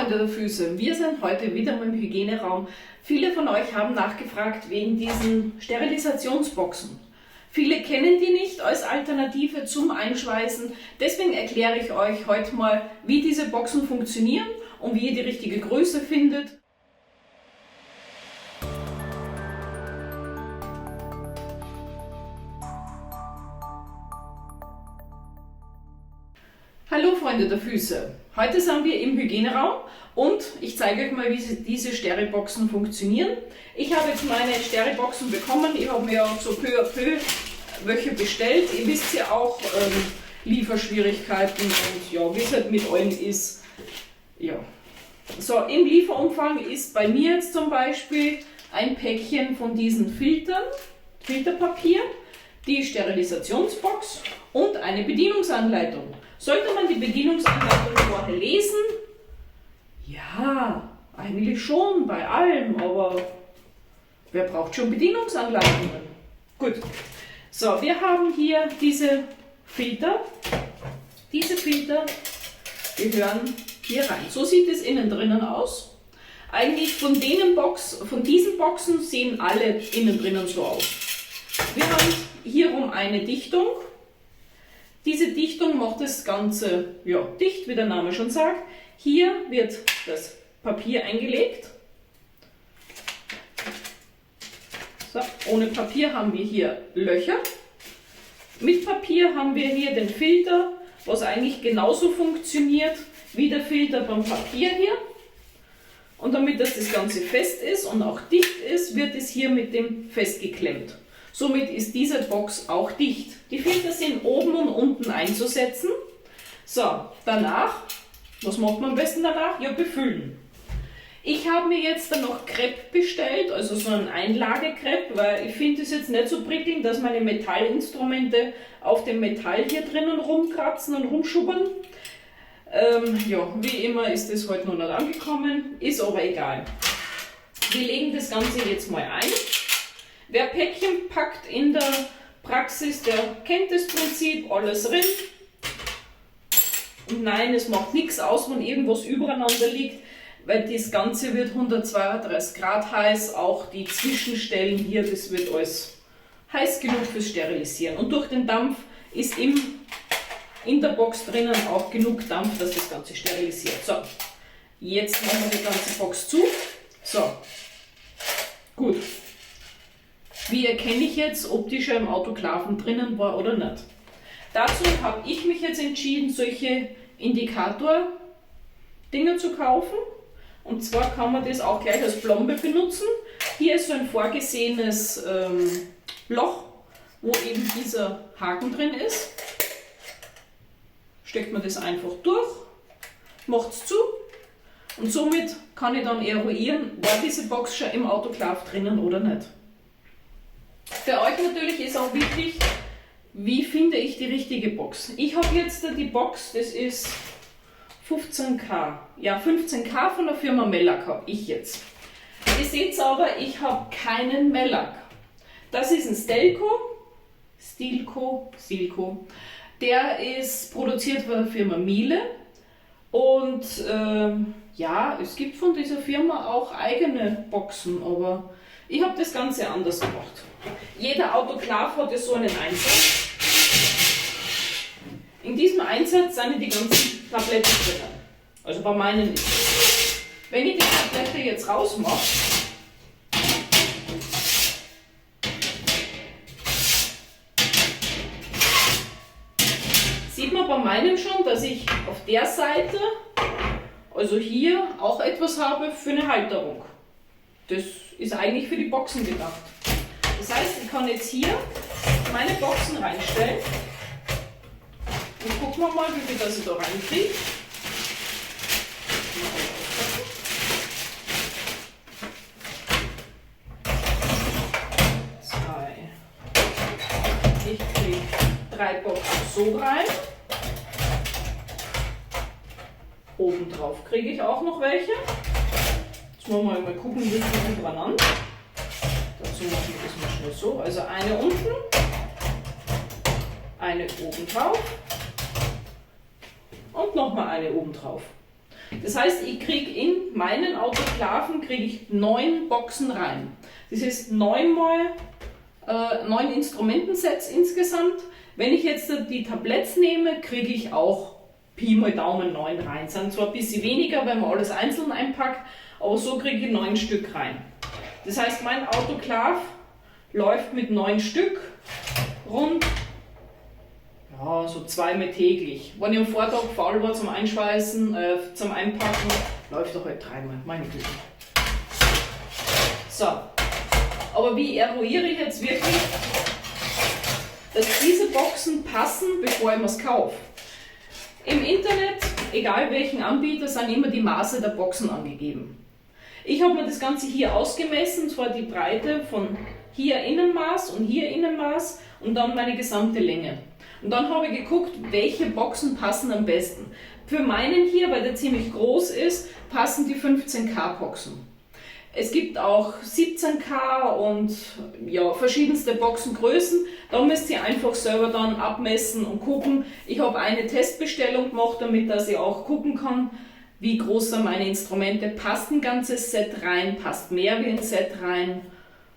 Freunde der Füße, wir sind heute wieder im Hygieneraum. Viele von euch haben nachgefragt wegen diesen Sterilisationsboxen. Viele kennen die nicht als Alternative zum Einschweißen. Deswegen erkläre ich euch heute mal, wie diese Boxen funktionieren und wie ihr die richtige Größe findet. Hallo Freunde der Füße, heute sind wir im Hygieneraum und ich zeige euch mal, wie diese Steriboxen funktionieren. Ich habe jetzt meine Steriboxen bekommen, ich habe mir so peu à peu welche bestellt. Ihr wisst ja auch, Lieferschwierigkeiten und ja, wie es halt mit allen ist. Ja. So, im Lieferumfang ist bei mir jetzt zum Beispiel ein Päckchen von diesen Filterpapier, die Sterilisationsbox und eine Bedienungsanleitung. Sollte man die Bedienungsanleitung vorher lesen? Ja, eigentlich schon, bei allem, aber wer braucht schon Bedienungsanleitungen? Gut, so, wir haben hier diese Filter. Diese Filter gehören hier rein. So sieht es innen drinnen aus. Eigentlich von diesen Boxen sehen alle innen drinnen so aus. Wir haben hierum eine Dichtung. Diese Dichtung macht das Ganze dicht, wie der Name schon sagt. Hier wird das Papier eingelegt. So, ohne Papier haben wir hier Löcher. Mit Papier haben wir hier den Filter, was eigentlich genauso funktioniert wie der Filter beim Papier hier. Und damit das Ganze fest ist und auch dicht ist, wird es hier mit dem festgeklemmt. Somit ist diese Box auch dicht. Die Filter sind oben und unten einzusetzen. So, danach, was macht man am besten danach? Ja, befüllen. Ich habe mir jetzt dann noch Crepe bestellt, also so ein Einlagekrepp, weil ich finde es jetzt nicht so prickelnd, dass meine Metallinstrumente auf dem Metall hier drinnen rumkratzen und rumschubbern. Ja, wie immer ist das heute noch nicht angekommen, ist aber egal. Wir legen das Ganze jetzt mal ein. Wer Päckchen packt in der Praxis, der kennt das Prinzip, alles drin. Und nein, es macht nichts aus, wenn irgendwas übereinander liegt, weil das Ganze wird 132 Grad heiß, auch die Zwischenstellen hier, das wird alles heiß genug fürs Sterilisieren. Und durch den Dampf ist in der Box drinnen auch genug Dampf, dass das Ganze sterilisiert. So, jetzt machen wir die ganze Box zu. So, gut. Wie erkenne ich jetzt, ob die schon im Autoklaven drinnen war oder nicht? Dazu habe ich mich jetzt entschieden, solche Indikator-Dinger zu kaufen. Und zwar kann man das auch gleich als Plombe benutzen. Hier ist so ein vorgesehenes Loch, wo eben dieser Haken drin ist. Steckt man das einfach durch, macht es zu und somit kann ich dann eruieren, war diese Box schon im Autoklav drinnen oder nicht. Für euch natürlich ist auch wichtig, wie finde ich die richtige Box. Ich habe jetzt die Box, das ist 15K. Ja, 15K von der Firma Mellac habe ich jetzt. Ihr seht aber, ich habe keinen Mellac. Das ist ein Stilco. Der ist produziert von der Firma Miele. Und ja, es gibt von dieser Firma auch eigene Boxen, aber ich habe das Ganze anders gemacht. Jeder Autoklav hat ja so einen Einsatz. In diesem Einsatz sind die ganzen Tabletten drin. Also bei meinen ist es. Wenn ich die Tablette jetzt rausmache, sieht man bei meinem schon, dass ich auf der Seite, also hier, auch etwas habe für eine Halterung. Das ist eigentlich für die Boxen gedacht. Das heißt, ich kann jetzt hier meine Boxen reinstellen und gucken wir mal, wie viel das ich da reinkriege. Ich kriege 3 Boxen so rein. Obendrauf kriege ich auch noch welche. Jetzt wollen wir mal gucken, wie viel übereinander. Dazu machen wir das mal schnell so. Also eine unten, eine oben drauf und nochmal eine oben drauf. Das heißt, ich kriege in meinen Autoklaven 9 Boxen rein. Das ist 9 Instrumentensets insgesamt. Wenn ich jetzt die Tabletts nehme, kriege ich auch Pi mal Daumen 9 rein. Das sind zwar ein bisschen weniger, wenn man alles einzeln einpackt, aber so kriege ich 9 Stück rein. Das heißt, mein Autoklav läuft mit 9 Stück rund, ja, so 2-mal täglich. Wenn ich am Vortag faul war zum Einschweißen, zum Einpacken, läuft er halt 3-mal, meine Güte. So, aber wie eruiere ich jetzt wirklich, dass diese Boxen passen, bevor ich mir es kaufe? Im Internet, egal welchen Anbieter, sind immer die Maße der Boxen angegeben. Ich habe mir das Ganze hier ausgemessen, zwar die Breite von hier Innenmaß und hier Innenmaß und dann meine gesamte Länge. Und dann habe ich geguckt, welche Boxen passen am besten. Für meinen hier, weil der ziemlich groß ist, passen die 15K Boxen. Es gibt auch 17K und ja, verschiedenste Boxengrößen. Da müsst ihr einfach selber dann abmessen und gucken. Ich habe eine Testbestellung gemacht, damit dass ich auch gucken kann, wie groß sind meine Instrumente. Passt ein ganzes Set rein, passt mehr wie ein Set rein.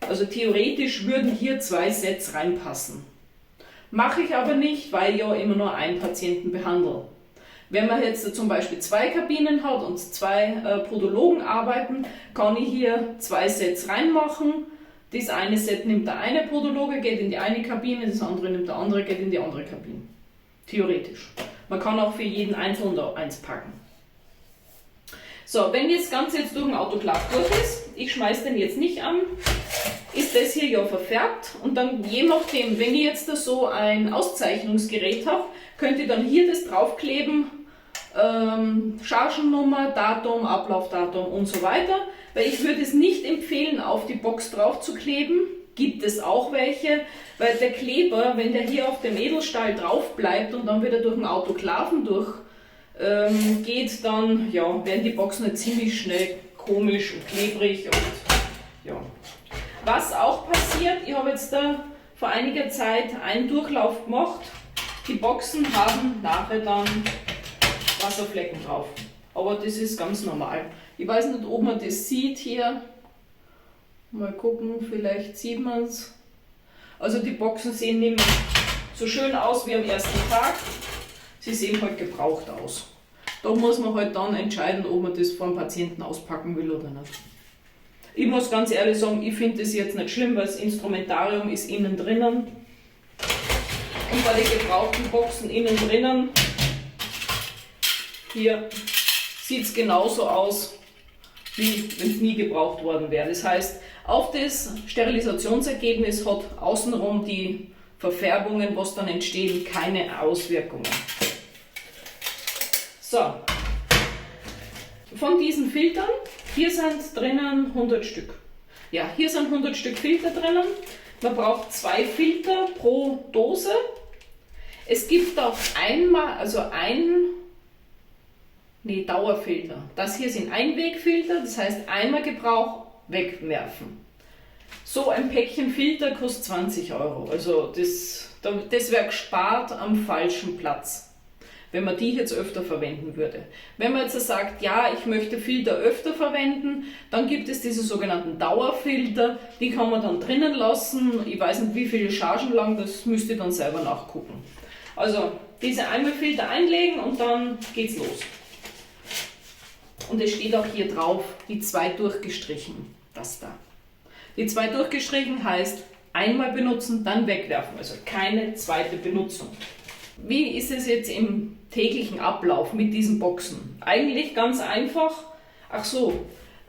Also theoretisch würden hier 2 Sets reinpassen. Mache ich aber nicht, weil ich ja immer nur einen Patienten behandle. Wenn man jetzt zum Beispiel 2 Kabinen hat und 2 Podologen arbeiten, kann ich hier 2 Sets reinmachen. Das eine Set nimmt der eine Podologe, geht in die eine Kabine, das andere nimmt der andere, geht in die andere Kabine. Theoretisch. Man kann auch für jeden einzeln da eins packen. So, wenn das Ganze jetzt durch den Autoklav durch ist, ich schmeiße den jetzt nicht an, ist das hier ja verfärbt und dann je nachdem, wenn ich jetzt da so ein Auszeichnungsgerät habe, könnt ihr dann hier das draufkleben, Chargennummer, Datum, Ablaufdatum und so weiter, weil ich würde es nicht empfehlen, auf die Box drauf zu kleben, gibt es auch welche, weil der Kleber, wenn der hier auf dem Edelstahl drauf bleibt und dann wieder durch den Autoklaven durch geht, dann ja, werden die Boxen halt ziemlich schnell komisch und klebrig und ja. Was auch passiert, ich habe jetzt da vor einiger Zeit einen Durchlauf gemacht, die Boxen haben nachher dann Wasserflecken drauf, aber das ist ganz normal. Ich weiß nicht, ob man das sieht hier, mal gucken, vielleicht sieht man es. Also die Boxen sehen nicht mehr so schön aus wie am ersten Tag. Sie sehen halt gebraucht aus. Da muss man halt dann entscheiden, ob man das vom Patienten auspacken will oder nicht. Ich muss ganz ehrlich sagen, ich finde das jetzt nicht schlimm, weil das Instrumentarium ist innen drinnen. Und bei den gebrauchten Boxen innen drinnen, hier sieht es genauso aus, wie wenn es nie gebraucht worden wäre. Das heißt, auf das Sterilisationsergebnis hat außenrum die Verfärbungen, was dann entstehen, keine Auswirkungen. So, von diesen Filtern, hier sind drinnen 100 Stück. Ja, hier sind 100 Stück Filter drinnen. Man braucht 2 Filter pro Dose. Es gibt auch Dauerfilter. Das hier sind Einwegfilter, das heißt einmal Gebrauch, wegwerfen. So ein Päckchen Filter kostet 20 €. Also das wäre gespart am falschen Platz, wenn man die jetzt öfter verwenden würde. Wenn man jetzt sagt, ja, ich möchte Filter öfter verwenden, dann gibt es diese sogenannten Dauerfilter, die kann man dann drinnen lassen. Ich weiß nicht, wie viele Chargen lang, das müsst ihr dann selber nachgucken. Also diese Einwegfilter einlegen und dann geht's los. Und es steht auch hier drauf, die 2 durchgestrichen, das da. Die 2 durchgestrichen heißt, einmal benutzen, dann wegwerfen, also keine zweite Benutzung. Wie ist es jetzt im täglichen Ablauf mit diesen Boxen? Eigentlich ganz einfach. Ach so,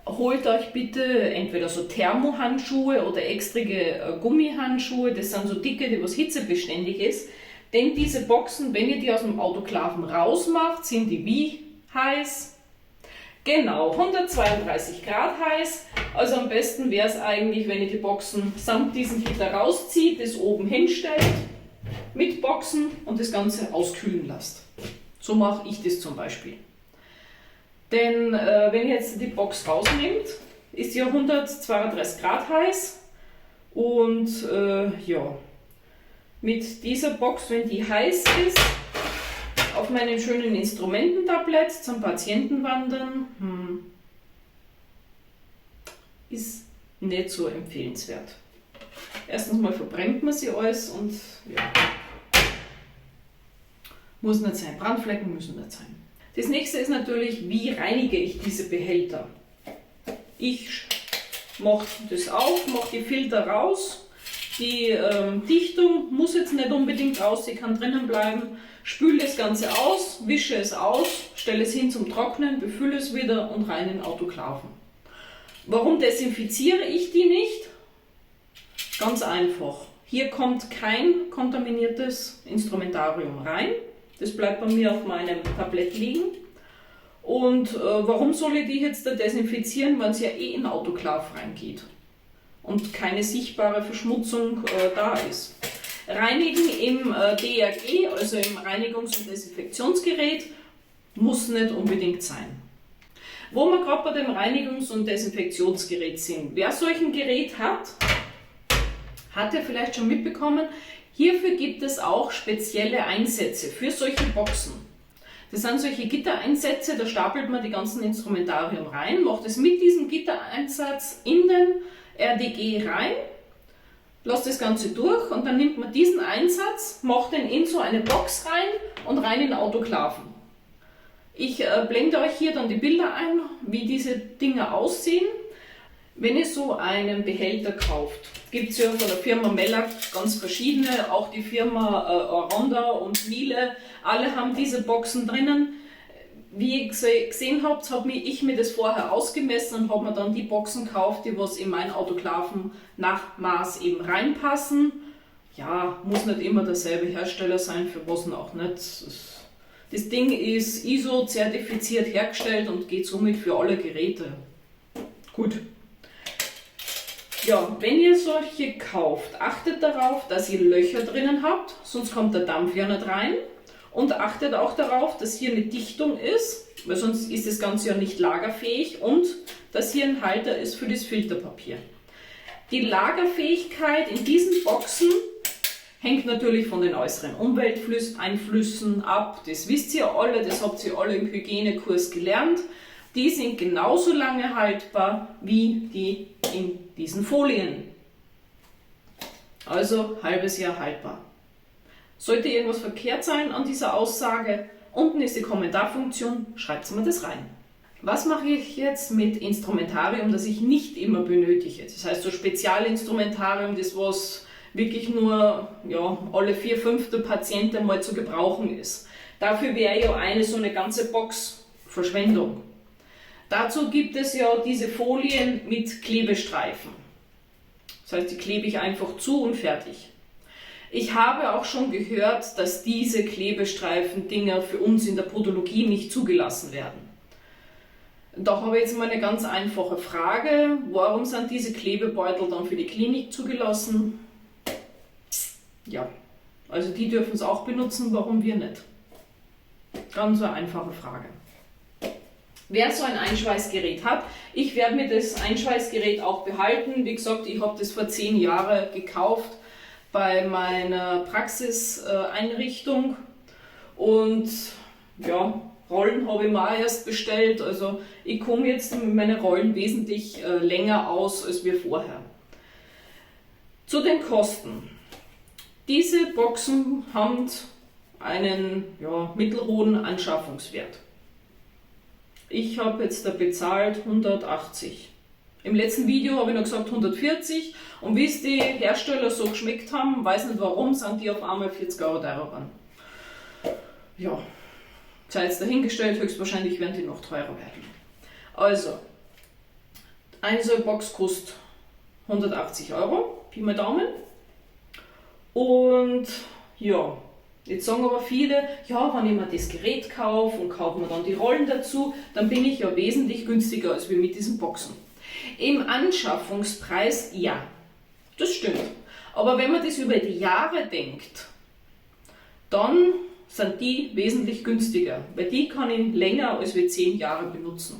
holt euch bitte entweder so Thermohandschuhe oder extrige Gummihandschuhe, das sind so dicke, die was hitzebeständig ist. Denn diese Boxen, wenn ihr die aus dem Autoklaven rausmacht, sind die wie heiß? Genau, 132 Grad heiß. Also am besten wäre es eigentlich, wenn ihr die Boxen samt diesem Gitter rauszieht, das oben hinstellt, mit Boxen und das Ganze auskühlen lasst. So mache ich das zum Beispiel. Denn wenn ihr jetzt die Box rausnehmt, ist sie 132 Grad heiß und ja, mit dieser Box, wenn die heiß ist, auf meinem schönen Instrumententablett zum Patientenwandern ist nicht so empfehlenswert. Erstens mal verbrennt man sie alles und ja, muss nicht sein. Brandflecken müssen nicht sein. Das nächste ist natürlich, wie reinige ich diese Behälter? Ich mache das auf, mache die Filter raus. Die Dichtung muss jetzt nicht unbedingt raus, sie kann drinnen bleiben. Spüle das Ganze aus, wische es aus, stelle es hin zum Trocknen, befülle es wieder und rein in Autoklaven. Warum desinfiziere ich die nicht? Ganz einfach. Hier kommt kein kontaminiertes Instrumentarium rein. Das bleibt bei mir auf meinem Tablett liegen. Und warum soll ich die jetzt da desinfizieren, wenn es ja in Autoklav reingeht und keine sichtbare Verschmutzung da ist? Reinigen im DRG, also im Reinigungs- und Desinfektionsgerät, muss nicht unbedingt sein. Wo wir gerade bei dem Reinigungs- und Desinfektionsgerät sind. Wer solch ein Gerät hat ja vielleicht schon mitbekommen, hierfür gibt es auch spezielle Einsätze für solche Boxen. Das sind solche Gittereinsätze, da stapelt man die ganzen Instrumentarium rein, macht es mit diesem Gittereinsatz in den RDG rein, lässt das Ganze durch und dann nimmt man diesen Einsatz, macht den in so eine Box rein und rein in Autoklaven. Ich blende euch hier dann die Bilder ein, wie diese Dinger aussehen. Wenn ihr so einen Behälter kauft, gibt es ja von der Firma Mellac ganz verschiedene, auch die Firma Oronda und Miele, alle haben diese Boxen drinnen. Wie ihr gesehen habt, habe ich mir das vorher ausgemessen und habe mir dann die Boxen gekauft, die was in meinen Autoklaven nach Maß eben reinpassen. Ja, muss nicht immer derselbe Hersteller sein, für was auch nicht. Das Ding ist ISO-zertifiziert hergestellt und geht somit für alle Geräte. Gut. Ja, wenn ihr solche kauft, achtet darauf, dass ihr Löcher drinnen habt, sonst kommt der Dampf ja nicht rein. Und achtet auch darauf, dass hier eine Dichtung ist, weil sonst ist das Ganze ja nicht lagerfähig, und dass hier ein Halter ist für das Filterpapier. Die Lagerfähigkeit in diesen Boxen hängt natürlich von den äußeren Umwelteinflüssen ab. Das wisst ihr alle, das habt ihr alle im Hygienekurs gelernt. Die sind genauso lange haltbar wie die in diesen Folien. Also halbes Jahr haltbar. Sollte irgendwas verkehrt sein an dieser Aussage, unten ist die Kommentarfunktion, schreibt mir das rein. Was mache ich jetzt mit Instrumentarium, das ich nicht immer benötige? Das heißt so Spezialinstrumentarium, das was wirklich nur alle 4/5 Patienten mal zu gebrauchen ist. Dafür wäre ja so eine ganze Box Verschwendung. Dazu gibt es ja diese Folien mit Klebestreifen. Das heißt, die klebe ich einfach zu und fertig. Ich habe auch schon gehört, dass diese Klebestreifen-Dinger für uns in der Podologie nicht zugelassen werden. Da habe ich jetzt mal eine ganz einfache Frage. Warum sind diese Klebebeutel dann für die Klinik zugelassen? Ja, also die dürfen es auch benutzen, warum wir nicht? Ganz eine einfache Frage. Wer so ein Einschweißgerät hat, ich werde mir das Einschweißgerät auch behalten. Wie gesagt, ich habe das vor 10 Jahren gekauft bei meiner Praxiseinrichtung und ja, Rollen habe ich mir auch erst bestellt. Also ich komme jetzt mit meinen Rollen wesentlich länger aus als wir vorher. Zu den Kosten. Diese Boxen haben einen mittelhohen Anschaffungswert. Ich habe jetzt da bezahlt 180. Im letzten Video habe ich noch gesagt 140 und wie es die Hersteller so geschmeckt haben, weiß nicht warum, sind die auf einmal 40 € teurer geworden. Ja, sei jetzt dahingestellt, höchstwahrscheinlich werden die noch teurer werden. Also, eine so eine Box kostet 180 €, Pi mal Daumen. Und ja, jetzt sagen aber viele, ja, wenn ich mir das Gerät kaufe und kaufe mir dann die Rollen dazu, dann bin ich ja wesentlich günstiger als wir mit diesen Boxen. Im Anschaffungspreis, ja, das stimmt. Aber wenn man das über die Jahre denkt, dann sind die wesentlich günstiger, weil die kann ich länger als wir 10 Jahre benutzen.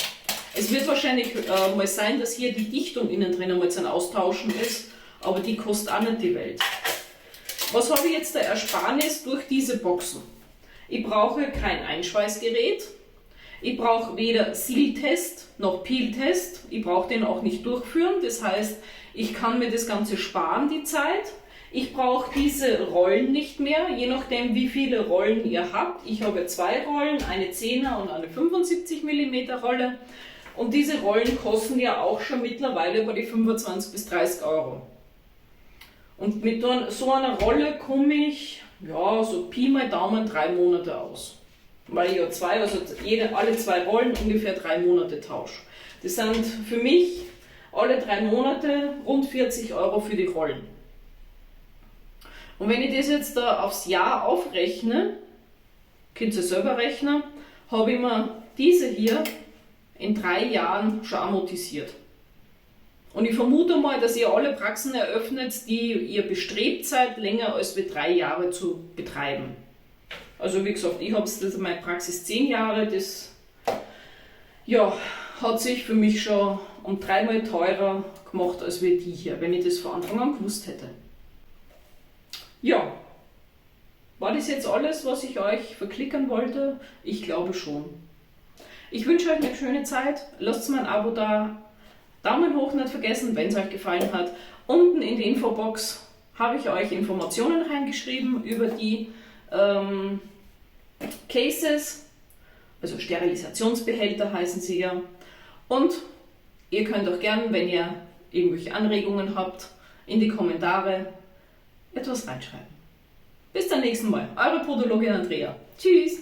Es wird wahrscheinlich mal sein, dass hier die Dichtung innen drin mal zum Austauschen ist, aber die kostet auch nicht die Welt. Was habe ich jetzt der Ersparnis durch diese Boxen? Ich brauche kein Einschweißgerät. Ich brauche weder Sealtest noch Peeltest. Ich brauche den auch nicht durchführen. Das heißt, ich kann mir das Ganze sparen, die Zeit. Ich brauche diese Rollen nicht mehr, je nachdem wie viele Rollen ihr habt. Ich habe 2 Rollen, eine 10er und eine 75 mm Rolle. Und diese Rollen kosten ja auch schon mittlerweile über die 25 bis 30 Euro. Und mit so einer Rolle komme ich, ja, so Pi mal Daumen 3 Monate aus. Weil ich ja alle 2 Rollen ungefähr 3 Monate tausche. Das sind für mich alle 3 Monate rund 40 Euro für die Rollen. Und wenn ich das jetzt da aufs Jahr aufrechne, könnt ihr selber rechnen, habe ich mir diese hier in 3 Jahren schon amortisiert. Und ich vermute mal, dass ihr alle Praxen eröffnet, die ihr bestrebt seid, länger als 3 Jahre zu betreiben. Also wie gesagt, ich habe meine Praxis 10 Jahre, das ja, hat sich für mich schon um 3-mal teurer gemacht als wir die hier, wenn ich das von Anfang an gewusst hätte. Ja, war das jetzt alles, was ich euch verklickern wollte? Ich glaube schon. Ich wünsche euch eine schöne Zeit. Lasst mir ein Abo da. Daumen hoch nicht vergessen, wenn es euch gefallen hat. Unten in die Infobox habe ich euch Informationen reingeschrieben über die Cases, also Sterilisationsbehälter heißen sie ja. Und ihr könnt auch gern, wenn ihr irgendwelche Anregungen habt, in die Kommentare etwas reinschreiben. Bis zum nächsten Mal. Eure Podologin Andrea. Tschüss!